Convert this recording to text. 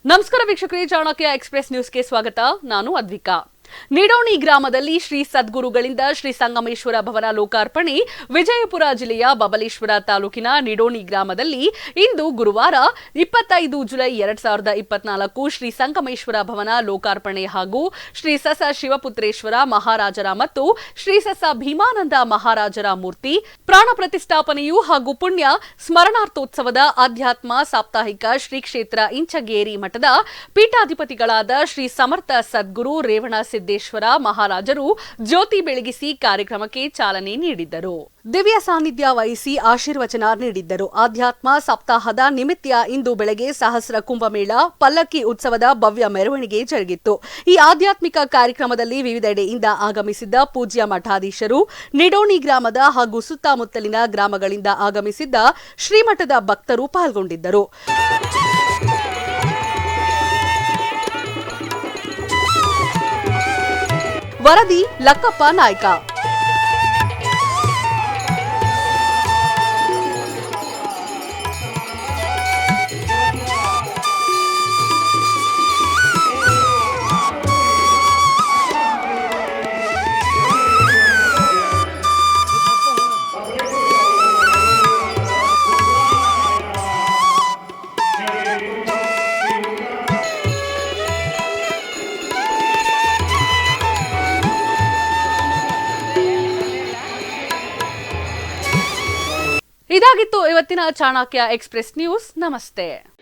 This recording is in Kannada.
ನಮಸ್ಕಾರ ವೀಕ್ಷಕರೇ, ಚಾಣಕ್ಯ ಎಕ್ಸ್‌ಪ್ರೆಸ್ ನ್ಯೂಸ್ಗೆ ಸ್ವಾಗತ. ನಾನು ಅದ್ವಿಕಾ. ನಿಡೋಣಿ ಗ್ರಾಮದಲ್ಲಿ ಶ್ರೀ ಸದ್ಗುರುಗಳಿಂದ ಶ್ರೀ ಸಂಗಮೇಶ್ವರ ಭವನ ಲೋಕಾರ್ಪಣೆ. ವಿಜಯಪುರ ಜಿಲ್ಲೆಯ ಬಬಲೇಶ್ವರ ತಾಲೂಕಿನ ನಿಡೋಣಿ ಗ್ರಾಮದಲ್ಲಿ ಇಂದು ಗುರುವಾರ 25 ಜುಲೈ 2024 ಶ್ರೀ ಸಂಗಮೇಶ್ವರ ಭವನ ಲೋಕಾರ್ಪಣೆ ಹಾಗೂ ಶ್ರೀ ಸಸ ಶಿವಪುತ್ರೇಶ್ವರ ಮಹಾರಾಜರ ಮತ್ತು ಶ್ರೀ ಸಸ ಭೀಮಾನಂದ ಮಹಾರಾಜರ ಮೂರ್ತಿ ಪ್ರಾಣ ಪ್ರತಿಷ್ಠಾಪನೆಯು ಹಾಗೂ ಪುಣ್ಯ ಸ್ಮರಣಾರ್ಥೋತ್ಸವದ ಅಧ್ಯಾತ್ಮ ಸಾಪ್ತಾಹಿಕ ಶ್ರೀ ಕ್ಷೇತ್ರ ಇಂಚಗೇರಿ ಮಠದ ಪೀಠಾಧಿಪತಿಗಳಾದ ಶ್ರೀ ಸಮರ್ಥ ಸದ್ಗುರು ರೇವಣ ಸಿದ್ದೇಶ್ವರ ಮಹಾರಾಜರು ಜ್ಯೋತಿ ಬೆಳಗಿಸಿ ಕಾರ್ಯಕ್ರಮಕ್ಕೆ ಚಾಲನೆ ನೀಡಿದ್ದರು. ದಿವ್ಯ ಸಾನ್ನಿಧ್ಯ ವಹಿಸಿ ಆಶೀರ್ವಚನ ನೀಡಿದ್ದರು. ಆಧ್ಯಾತ್ಮ ಸಪ್ತಾಹದ ನಿಮಿತ್ತ ಇಂದು ಬೆಳಗ್ಗೆ ಸಹಸ್ರ ಕುಂಭಮೇಳ ಪಲ್ಲಕ್ಕಿ ಉತ್ಸವದ ಭವ್ಯ ಮೆರವಣಿಗೆ ಜರುಗಿತ್ತು. ಈ ಆಧ್ಯಾತ್ಮಿಕ ಕಾರ್ಯಕ್ರಮದಲ್ಲಿ ವಿವಿಧೆಡೆಯಿಂದ ಆಗಮಿಸಿದ್ದ ಪೂಜ್ಯ ಮಠಾಧೀಶರು, ನಿಡೋಣಿ ಗ್ರಾಮದ ಹಾಗೂ ಸುತ್ತಮುತ್ತಲಿನ ಗ್ರಾಮಗಳಿಂದ ಆಗಮಿಸಿದ್ದ ಶ್ರೀಮಠದ ಭಕ್ತರು ಪಾಲ್ಗೊಂಡಿದ್ದರು. ವರದಿ ಲಕ್ಕಪ್ಪ ನಾಯ್ಕ. ಇದಾಗಿತ್ತು ಇವತ್ತಿನ ಚಾಣಕ್ಯ ಎಕ್ಸ್‌ಪ್ರೆಸ್ ನ್ಯೂಸ್. ನಮಸ್ತೆ.